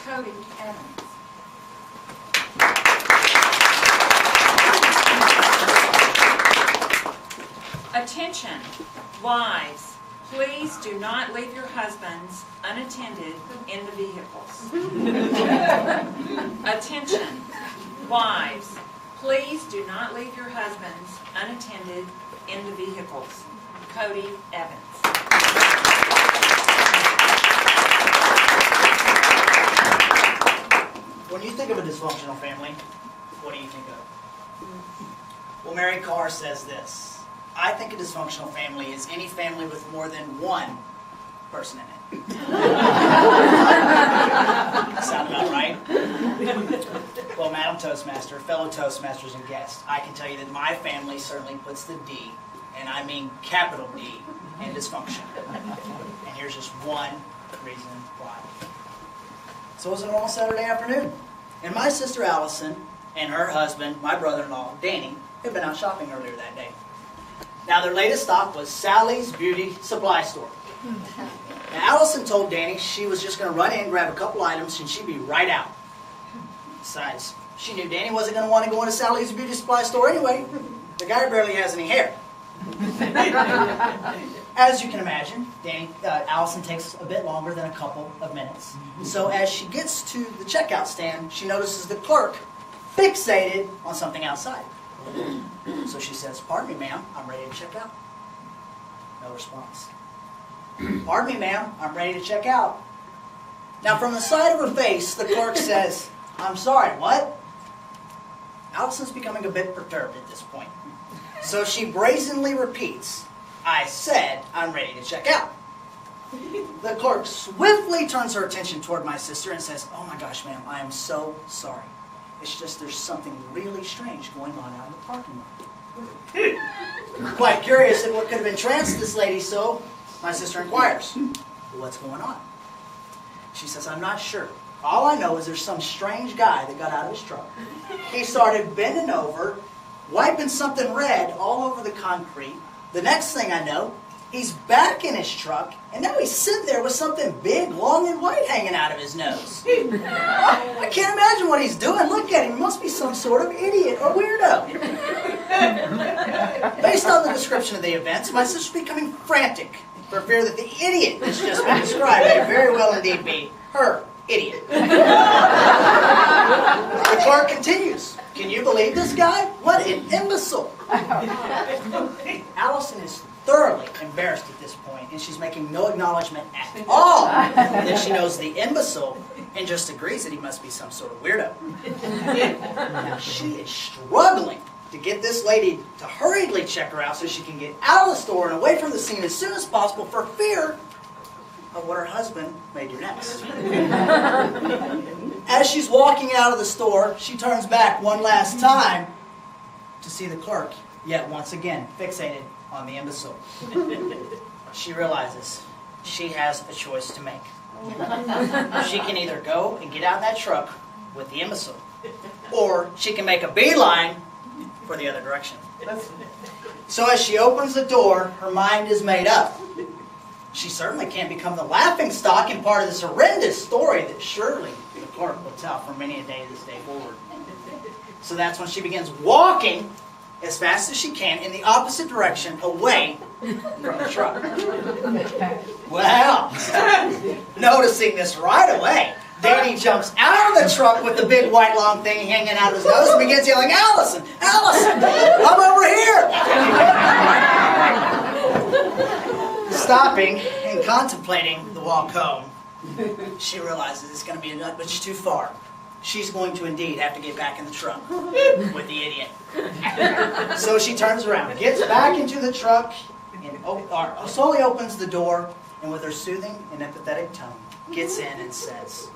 Coty Evans. Attention, wives, please do not leave your husbands unattended in the vehicles. Attention, wives, please do not leave your husbands unattended in the vehicles. Coty Evans. When you think of a dysfunctional family, what do you think of? Well, Mary Carr says this: I think a dysfunctional family is any family with more than one person in it. Sound about right? Well, Madam Toastmaster, fellow Toastmasters and guests, I can tell you that my family certainly puts the D, and I mean capital D, in dysfunction. And here's just one reason why. So it was a normal Saturday afternoon, and my sister Allison and her husband, my brother-in-law, Danny, had been out shopping earlier that day. Now, their latest stop was Sally's Beauty Supply Store. Now, Allison told Danny she was just going to run in, grab a couple items, and she'd be right out. Besides, she knew Danny wasn't going to want to go into Sally's Beauty Supply Store anyway. The guy barely has any hair. As you can imagine, Allison takes a bit longer than a couple of minutes. So as she gets to the checkout stand, she notices the clerk fixated on something outside. So she says, "Pardon me, ma'am, I'm ready to check out." No response. "Pardon me, ma'am, I'm ready to check out." Now from the side of her face, the clerk says, "I'm sorry, what?" Allison's becoming a bit perturbed at this point. So she brazenly repeats, "I said I'm ready to check out." The clerk swiftly turns her attention toward my sister and says, "Oh my gosh, ma'am, I am so sorry. It's just there's something really strange going on out in the parking lot." Quite curious at what could have entranced this lady, so my sister inquires, "What's going on?" She says, "I'm not sure. All I know is there's some strange guy that got out of his truck. He started bending over, wiping something red all over the concrete. The next thing I know, he's back in his truck, and now he's sitting there with something big, long, and white hanging out of his nose. I can't imagine what he's doing. Look at him. He must be some sort of idiot or weirdo." Based on the description of the events, my sister's becoming frantic for fear that the idiot that's just been described may very well indeed be her idiot. The clerk continues, "Can you believe this guy? What an imbecile." Allison is thoroughly embarrassed at this point, and she's making no acknowledgement at all that she knows the imbecile and just agrees that he must be some sort of weirdo. Now, she is struggling to get this lady to hurriedly check her out so she can get out of the store and away from the scene as soon as possible for fear of what her husband may do next. As she's walking out of the store, she turns back one last time to see the clerk, yet once again fixated on the imbecile. She realizes she has a choice to make. She can either go and get out of that truck with the imbecile, or she can make a beeline for the other direction. So as she opens the door, her mind is made up. She certainly can't become the laughingstock and part of this horrendous story that surely the clerk will tell for many a day this day forward. So that's when she begins walking as fast as she can in the opposite direction, away from the truck. Well, noticing this right away, Danny jumps out of the truck with the big white long thing hanging out of his nose and begins yelling, "Allison! Allison! I'm over here!" Stopping and contemplating the walk home, she realizes it's going to be a much too far. She's going to indeed have to get back in the truck with the idiot. So she turns around, gets back into the truck, and slowly opens the door, and with her soothing and empathetic tone, gets in and says,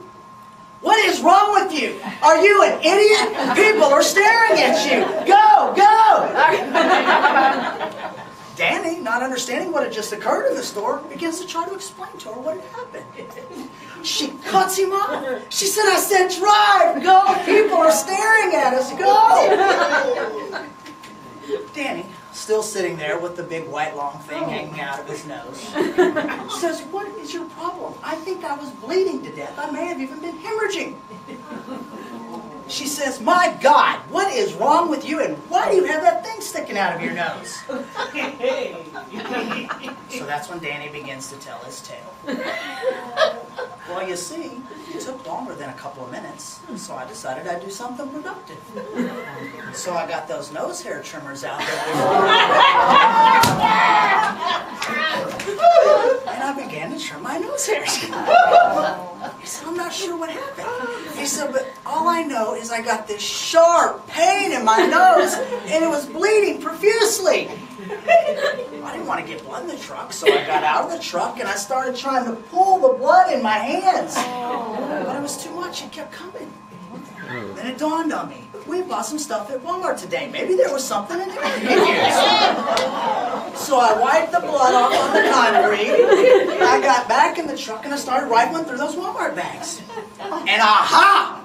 "What is wrong with you? Are you an idiot? People are staring at you. Go, go!" Danny, not understanding what had just occurred in the store, begins to try to explain to her what had happened. She cuts him off. She said, "I said drive, go, people are staring at us, go!" Danny, still sitting there with the big white long thing hanging out of his nose. He says, "What is your problem? I think I was bleeding to death. I may have even been hemorrhaging." She says, "My God, what is wrong with you, and why do you have that thing sticking out of your nose?" So that's when Danny begins to tell his tale. "Well, you see, it took longer than a couple of minutes, so I decided I'd do something productive. So I got those nose hair trimmers out there, and I began to trim my nose hairs." He said, "I'm not sure what happened." He said, "But all I know is I got this sharp pain in my nose, and it was bleeding profusely. I didn't want to get blood in the truck, so I got out of the truck and I started trying to pull the blood in my hands. But it was too much, it kept coming. Then it dawned on me, we bought some stuff at Walmart today. Maybe there was something in there I could use." So I wiped the blood off on the concrete. I got back in the truck and I started rifling through those Walmart bags. And aha!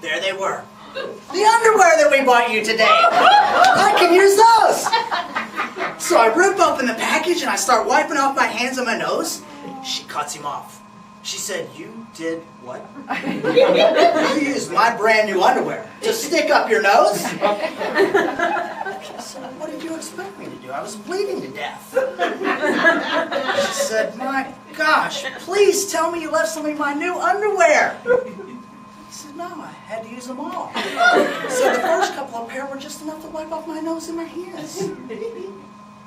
There they were. The underwear that we bought you today. I can use those. So I rip open the package and I start wiping off my hands and my nose. She cuts him off. She said, "You did what?" "You used my brand new underwear to stick up your nose?" I said, "What did you expect me to do? I was bleeding to death." She said, "My gosh, please tell me you left some of my new underwear." He said, "No, I had to use them all." So the first couple of pair were just enough to wipe off my nose and my hands.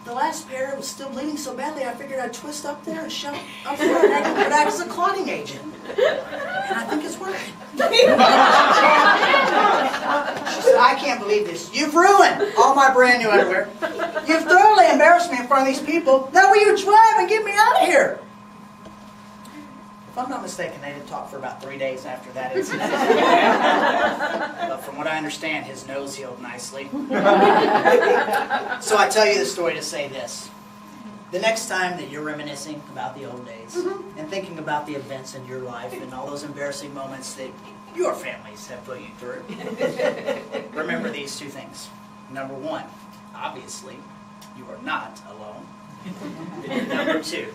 The last pair was still bleeding so badly I figured I'd twist up there and shove up there and it would act as a clotting agent. And I think it's working. She said, "I can't believe this. You've ruined all my brand new underwear. You've thoroughly embarrassed me in front of these people. Now will you drive and get me out of here?" If I'm not mistaken, they didn't talk for about 3 days after that incident. But from what I understand, his nose healed nicely. So I tell you the story to say this. The next time that you're reminiscing about the old days and thinking about the events in your life and all those embarrassing moments that your families have put you through, remember these two things. Number one, obviously, you are not alone. Number two,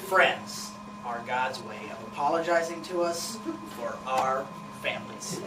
friends are God's way of apologizing to us for our families.